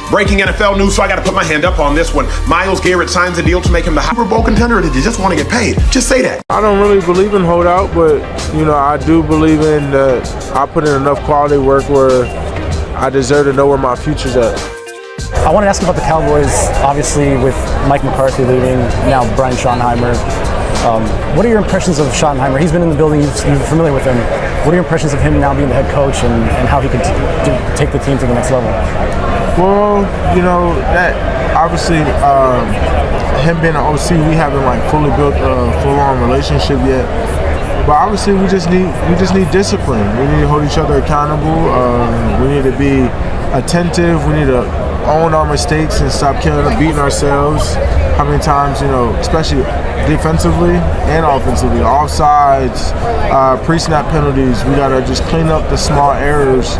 Breaking NFL news, so I got to put my hand up on this one. Myles Garrett signs a deal to make him the Super Bowl contender, or did you just want to get paid? Just say that. I don't really believe in holdout, but, I do believe in that I put in enough quality work where I deserve to know where my future's at. I want to ask you about the Cowboys, obviously with Mike McCarthy leaving, now Brian Schottenheimer. What are your impressions of Schottenheimer? He's been in the building, you're familiar with him. What are your impressions of him now being the head coach and how he could take the team to the next level? Well, that obviously him being an OC, we haven't fully built a full-on relationship yet. But obviously, we just need discipline. We need to hold each other accountable. We need to be attentive. We need to own our mistakes and stop beating ourselves. How many times, especially defensively and offensively, offsides, pre-snap penalties, we gotta just clean up the small errors,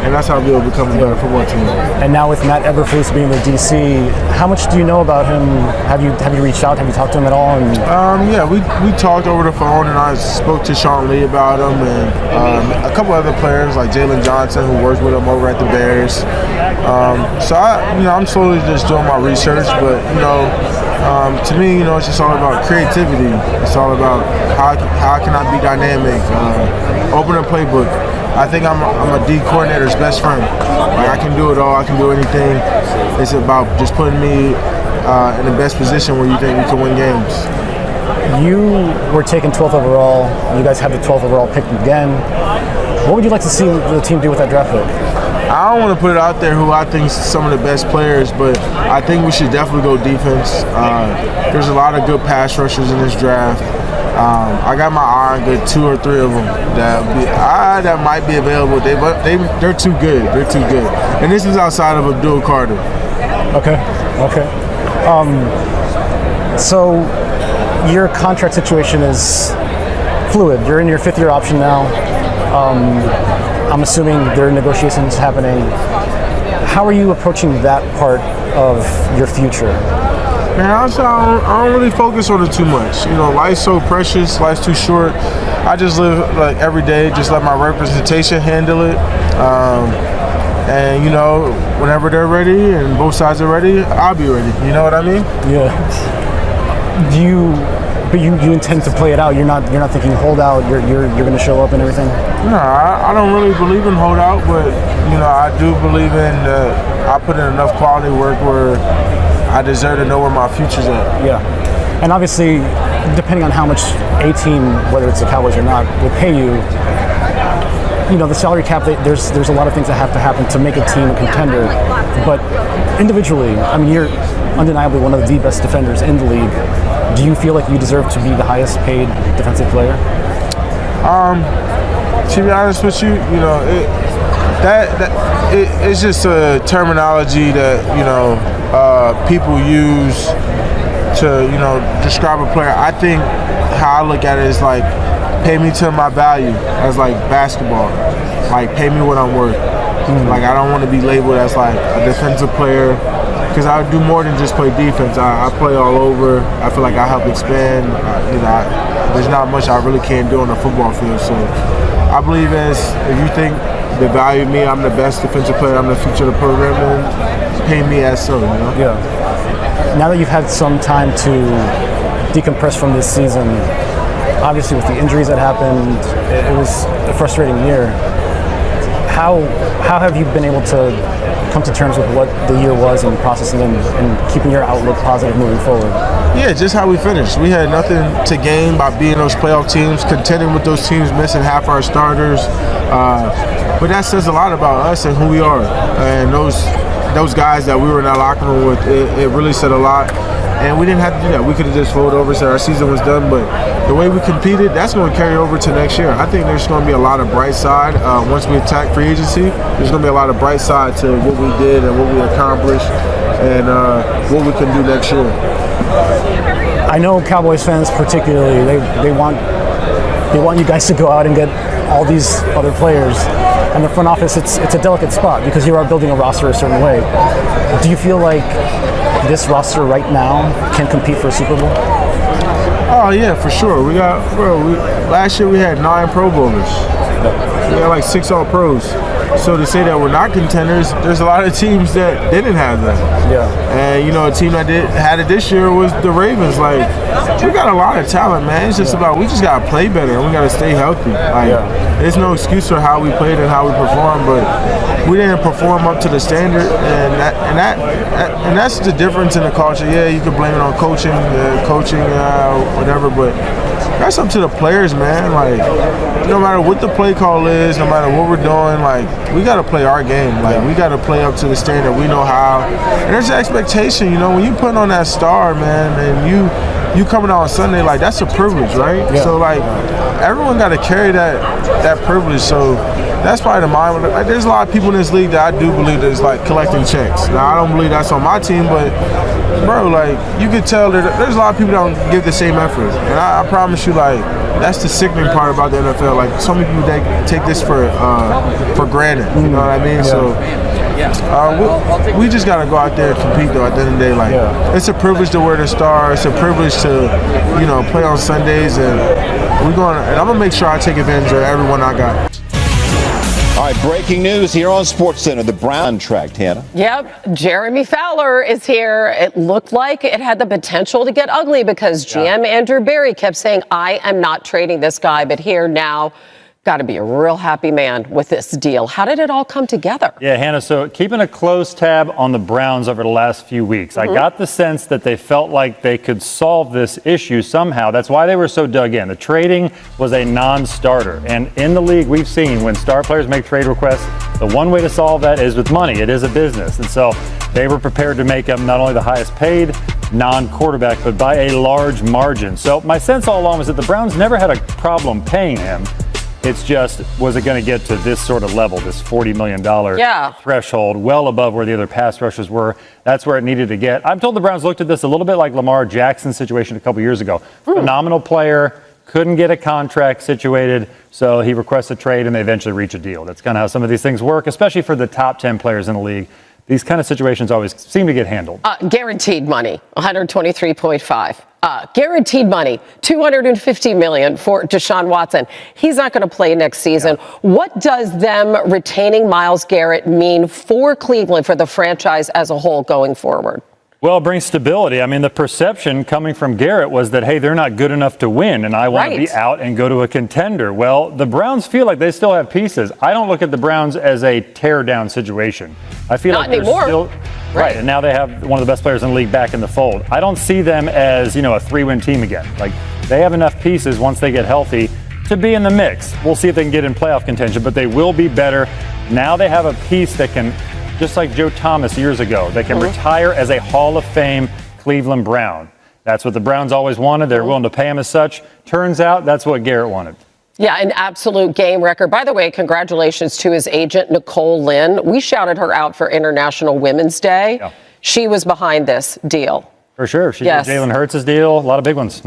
and that's how we'll become a better football team. And now with Matt Eberflus being the DC, how much do you know about him? Have you reached out? Have you talked to him at all? Yeah, we talked over the phone, and I spoke to Sean Lee about him, and a couple other players like Jalen Johnson, who worked with him over at the Bears. So I'm slowly just doing my research, but to me, it's just all about creativity. It's all about how can I be dynamic, open a playbook. I think I'm a D coordinator's best friend. I can do it all. I can do anything. It's about just putting me in the best position where you think we can win games. You were taken 12th overall. You guys have the 12th overall pick again. What would you like to see the team do with that draft pick? I don't want to put it out there who I think is some of the best players, but I think we should definitely go defense. There's a lot of good pass rushers in this draft. I got my eye on good 2 or 3 of them that might be available. They're too good. They're too good. And this is outside of Abdul Carter. Okay. So your contract situation is fluid. You're in your 5th-year option now. I'm assuming there are negotiations happening. How are you approaching that part of your future? Man, I don't really focus on it too much. Life's so precious, life's too short. I just live every day, just let my representation handle it. And whenever they're ready and both sides are ready, I'll be ready. You know what I mean? Yeah. But you intend to play it out. You're not thinking holdout. You're going to show up and everything. No, I don't really believe in holdout, but I do believe in I put in enough quality work where I deserve to know where my future's at. Yeah, and obviously, depending on how much a team, whether it's the Cowboys or not, will pay you, the salary cap. There's a lot of things that have to happen to make a team a contender. But individually, you're undeniably one of the best defenders in the league. Do you feel like you deserve to be the highest paid defensive player? To be honest with you, it's just a terminology that people use to describe a player. I think how I look at it is pay me to my value as basketball. Pay me what I'm worth. I don't want to be labeled as a defensive player, because I do more than just play defense. I play all over. I feel like I help expand. There's not much I really can do on the football field. So I believe if you think the value of me, I'm the best defensive player, I'm the future of the program, then pay me as so. Yeah. Now that you've had some time to decompress from this season, obviously with the injuries that happened, it was a frustrating year. How have you been able to come to terms with what the year was and processing and keeping your outlook positive moving forward? Yeah, just how we finished. We had nothing to gain by being those playoff teams, contending with those teams missing half our starters. But that says a lot about us and who we are. And those guys that we were in that locker room with, it really said a lot. And we didn't have to do that. We could have just rolled over and said our season was done. But the way we competed, that's going to carry over to next year. I think there's going to be a lot of bright side. Once we attack free agency, there's going to be a lot of bright side to what we did and what we accomplished and what we can do next year. I know Cowboys fans particularly, they want you guys to go out and get all these other players. And the front office, it's a delicate spot because you are building a roster a certain way. Do you feel like this roster right now can compete for a Super Bowl? Oh yeah, for sure. Last year we had 9 Pro Bowlers. We had like 6 All-Pros. So to say that we're not contenders, there's a lot of teams that didn't have that. Yeah. And, you know, a team that had it this year was the Ravens. Like, we got a lot of talent, man. It's just about we just got to play better and we got to stay healthy. Like, there's no excuse for how we played and how we performed, but we didn't perform up to the standard. And that's the difference in the culture. Yeah, you can blame it on coaching, whatever, but that's up to the players, man. Like, no matter what the play call is, no matter what we're doing, like, we got to play our game. Like, we got to play up to the standard. We know how. And there's an expectation, you know, when you put on that star, man, and you coming out on Sunday, like, that's a privilege, right? Yeah. So, like, everyone got to carry that privilege. So that's probably the mind. Like, there's a lot of people in this league that I do believe that is, like, collecting checks. Now, I don't believe that's on my team, but bro, like, you could tell that there's a lot of people that don't give the same effort. And I promise you, like, that's the sickening part about the NFL. Like, so many people take this for granted. You know what I mean? So we just got to go out there and compete, though, at the end of the day. Like, it's a privilege to wear the star. It's a privilege to, you know, play on Sundays. And I'm going to make sure I take advantage of everyone I got. All right, breaking news here on SportsCenter. The Brown contract, Hannah. Yep, Jeremy Fowler is here. It looked like it had the potential to get ugly because GM Andrew Berry kept saying, I am not trading this guy, but here now, got to be a real happy man with this deal. How did it all come together? Yeah, Hannah, so keeping a close tab on the Browns over the last few weeks. I got the sense that they felt like they could solve this issue somehow. That's why they were so dug in. The trading was a non-starter. And in the league, we've seen when star players make trade requests, the one way to solve that is with money. It is a business. And so they were prepared to make him not only the highest paid non-quarterback, but by a large margin. So my sense all along was that the Browns never had a problem paying him. It's just, was it going to get to this sort of level, this $40 million threshold, well above where the other pass rushers were? That's where it needed to get. I'm told the Browns looked at this a little bit like Lamar Jackson's situation a couple years ago. Phenomenal player, couldn't get a contract situated, so he requests a trade and they eventually reach a deal. That's kind of how some of these things work, especially for the top 10 players in the league. These kind of situations always seem to get handled. Guaranteed money, 123.5. Guaranteed money, $250 million for Deshaun Watson. He's not going to play next season. What does them retaining Myles Garrett mean for Cleveland, for the franchise as a whole going forward? Well, it brings stability. I mean, the perception coming from Garrett was that, hey, they're not good enough to win, and I want to be out and go to a contender. Well, the Browns feel like they still have pieces. I don't look at the Browns as a tear-down situation. I feel not like anymore. They're still right, and now they have one of the best players in the league back in the fold. I don't see them as, you know, a 3-win team again. Like, they have enough pieces once they get healthy to be in the mix. We'll see if they can get in playoff contention, but they will be better. Now they have a piece that can, just like Joe Thomas years ago, they can retire as a Hall of Fame Cleveland Brown. That's what the Browns always wanted. They're willing to pay him as such. Turns out that's what Garrett wanted. Yeah, an absolute game record. By the way, congratulations to his agent, Nicole Lynn. We shouted her out for International Women's Day. Yeah. She was behind this deal. For sure. She did Jalen Hurts' deal, a lot of big ones.